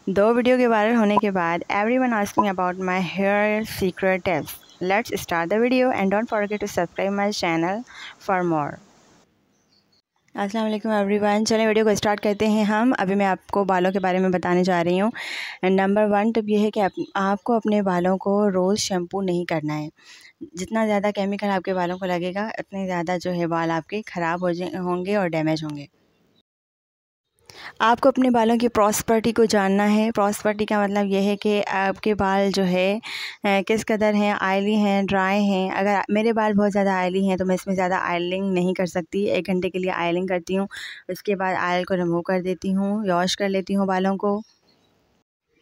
दो वीडियो के वायरल होने के बाद everyone asking about my hair secret tips. Let's start the video and don't forget to subscribe my channel for more. अस्सलाम वालेकुम everyone, चलें वीडियो को स्टार्ट करते हैं। अभी मैं आपको बालों के बारे में बताने जा रही हूँ। नंबर 1 टिप ये है कि आपको अपने बालों को रोज़ शैम्पू नहीं करना है। जितना ज़्यादा केमिकल आपके बालों को लगेगा उतने ज़्यादा जो है बाल आपके ख़राब होंगे और डैमेज होंगे। आपको अपने बालों की प्रॉस्पेरिटी को जानना है। प्रॉस्पेरिटी का मतलब ये है कि आपके बाल जो है किस कदर हैं, ऑयली हैं, ड्राई हैं। अगर मेरे बाल बहुत ज़्यादा ऑयली हैं तो मैं इसमें ज़्यादा ऑयलिंग नहीं कर सकती। 1 घंटे के लिए ऑयलिंग करती हूँ, उसके बाद ऑयल को रिमूव कर देती हूँ, वॉश कर लेती हूँ बालों को।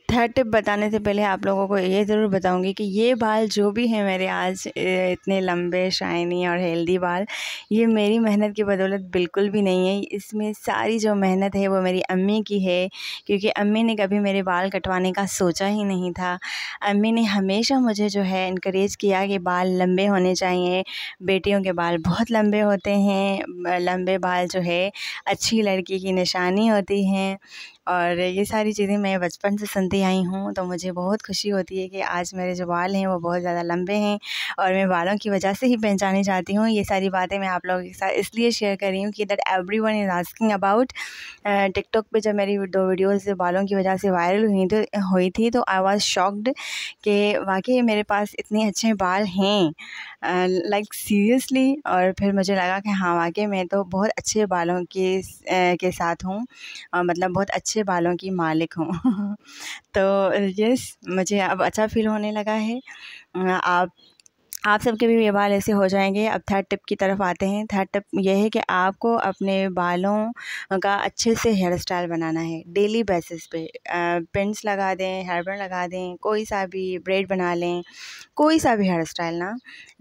थर्ड टिप बताने से पहले आप लोगों को ये ज़रूर बताऊंगी कि ये बाल जो भी हैं मेरे आज इतने लंबे, शाइनी और हेल्दी बाल, ये मेरी मेहनत की बदौलत बिल्कुल भी नहीं है। इसमें सारी जो मेहनत है वो मेरी अम्मी की है, क्योंकि अम्मी ने कभी मेरे बाल कटवाने का सोचा ही नहीं था। अम्मी ने हमेशा मुझे जो है इनकरेज किया कि बाल लंबे होने चाहिए, बेटियों के बाल बहुत लंबे होते हैं, लंबे बाल जो है अच्छी लड़की की निशानी होती हैं। और ये सारी चीज़ें मैं बचपन से सुनती आई हूँ, तो मुझे बहुत खुशी होती है कि आज मेरे जो बाल हैं वो बहुत ज़्यादा लंबे हैं और मैं बालों की वजह से ही पहचानी जाती हूँ। ये सारी बातें मैं आप लोगों के साथ इसलिए शेयर कर रही हूँ कि that everyone is asking about. TikTok पे जब मेरी 2 वीडियोज़ बालों की वजह से वायरल हुई थी तो आई वाज़ शॉक्ड कि वाक़ई मेरे पास इतने अच्छे बाल हैं, लाइक सीरियसली। और फिर मुझे लगा कि हाँ, वाक़ई मैं तो बहुत अच्छे बालों के साथ हूँ, मतलब बहुत अच्छे बालों की मालिक हूँ। तो यस, मुझे अब अच्छा फ़ील होने लगा है। आप सबके भी ये बाल ऐसे हो जाएंगे। अब थर्ड टिप की तरफ आते हैं। थर्ड टिप ये है कि आपको अपने बालों का अच्छे से हेयर स्टाइल बनाना है डेली बेसिस पे। पिन्स लगा दें, हेयर बैंड लगा दें, कोई सा भी ब्रेड बना लें, कोई सा भी हेयर स्टाइल ना,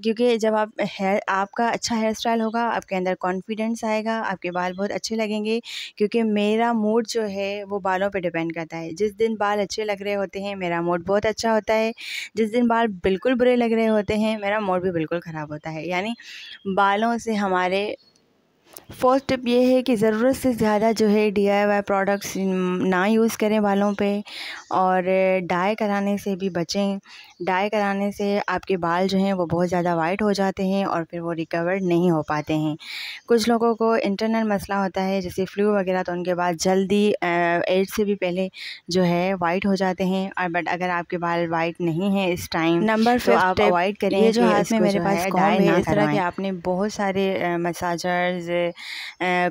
क्योंकि जब आपका अच्छा हेयर स्टाइल होगा, आपके अंदर कॉन्फिडेंस आएगा, आपके बाल बहुत अच्छे लगेंगे। क्योंकि मेरा मूड जो है वो बालों पे डिपेंड करता है। जिस दिन बाल अच्छे लग रहे होते हैं मेरा मूड बहुत अच्छा होता है, जिस दिन बाल बिल्कुल बुरे लग रहे होते हैं मेरा मूड भी बिल्कुल ख़राब होता है। यानी बालों से हमारे फर्स्ट टिप ये है कि ज़रूरत से ज़्यादा जो है DIY प्रोडक्ट्स ना यूज़ करें बालों पे, और डाई कराने से भी बचें। डाई कराने से आपके बाल जो हैं वो बहुत ज़्यादा वाइट हो जाते हैं और फिर वो रिकवर नहीं हो पाते हैं। कुछ लोगों को इंटरनल मसला होता है जैसे फ्लू वगैरह, तो उनके बाद जल्दी एज से भी पहले जो है वाइट हो जाते हैं। और बट अगर आपके बाल वाइट नहीं हैं इस टाइम, नंबर 5 आप अवॉइड करें। ये जो हाथ में मेरे पास कॉम्ब है, इस तरह के आपने बहुत सारे मसाजर्स,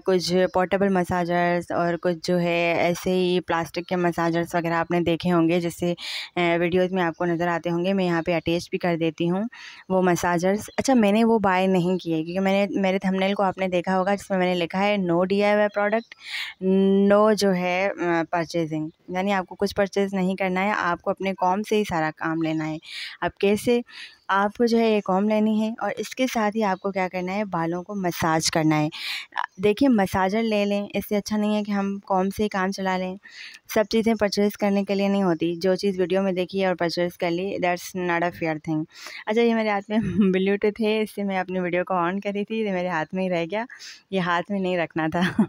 कुछ पोर्टेबल मसाजर्स और कुछ जो है ऐसे ही प्लास्टिक के मसाजर्स वगैरह आपने देखे होंगे, जिससे वीडियोस में आपको नज़र आते होंगे। मैं यहाँ पे अटैच भी कर देती हूँ वो मसाजर्स। अच्छा, मैंने वो बाय नहीं किए क्योंकि मेरे थंबनेल को आपने देखा होगा जिसमें मैंने लिखा है नो DIY प्रोडक्ट, नो जो है परचेजिंग। यानी आपको कुछ परचेज़ नहीं करना है, आपको अपने कॉम से ही सारा काम लेना है। अब कैसे? आपको जो है ये कॉम लेनी है और इसके साथ ही आपको क्या करना है, बालों को मसाज करना है। देखिए, मसाजर ले लें, इससे अच्छा नहीं है कि हम कॉम से ही काम चला लें। सब चीज़ें परचेज़ करने के लिए नहीं होती। जो चीज़ वीडियो में देखी है और परचेज़ कर ली, that's not a fair thing. अच्छा, ये मेरे हाथ में ब्लूटूथ है, इससे मैं अपनी वीडियो को ऑन कर रही थी, ये मेरे हाथ में ही रह गया। ये हाथ में नहीं रखना था।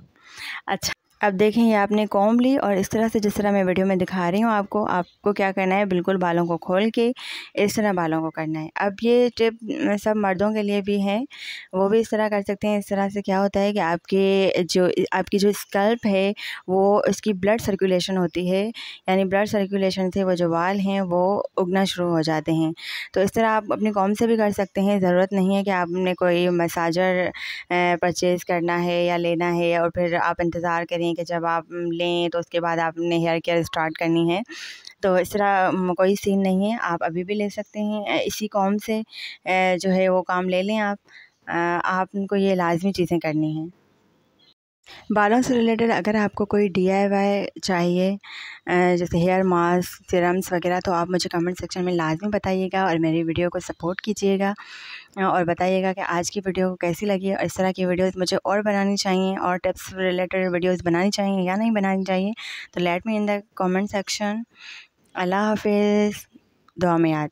अच्छा, अब देखें, ये आपने कॉम्ब ली और इस तरह से, जिस तरह मैं वीडियो में दिखा रही हूँ आपको क्या करना है, बिल्कुल बालों को खोल के इस तरह बालों को करना है। अब ये टिप सब मर्दों के लिए भी है, वो भी इस तरह कर सकते हैं। इस तरह से क्या होता है कि आपकी जो स्कल्प है वो उसकी ब्लड सर्कुलेशन होती है, यानी ब्लड सर्कुलेशन से वो जो बाल हैं वो उगना शुरू हो जाते हैं। तो इस तरह आप अपनी कॉम्ब से भी कर सकते हैं। ज़रूरत नहीं है कि आपने कोई मसाजर परचेज़ करना है या लेना है और फिर आप इंतज़ार करें कि जब आप लें तो उसके बाद आपने हेयर केयर स्टार्ट करनी है। तो इस तरह कोई सीन नहीं है, आप अभी भी ले सकते हैं। इसी कॉम्ब से जो है वो काम ले लें आप। आपको ये लाज़मी चीज़ें करनी हैं। बालों से रिलेटेड अगर आपको कोई DIY चाहिए, जैसे हेयर मास्क, सीरम्स वगैरह, तो आप मुझे कमेंट सेक्शन में लाज़मी बताइएगा और मेरी वीडियो को सपोर्ट कीजिएगा। और बताइएगा कि आज की वीडियो को कैसी लगी और इस तरह की वीडियोस मुझे और बनानी चाहिए और टिप्स रिलेटेड वीडियोस बनानी चाहिए या नहीं बनानी चाहिए, तो let me in the comment section. अल्लाह हाफ़िज़, दुआ में याद।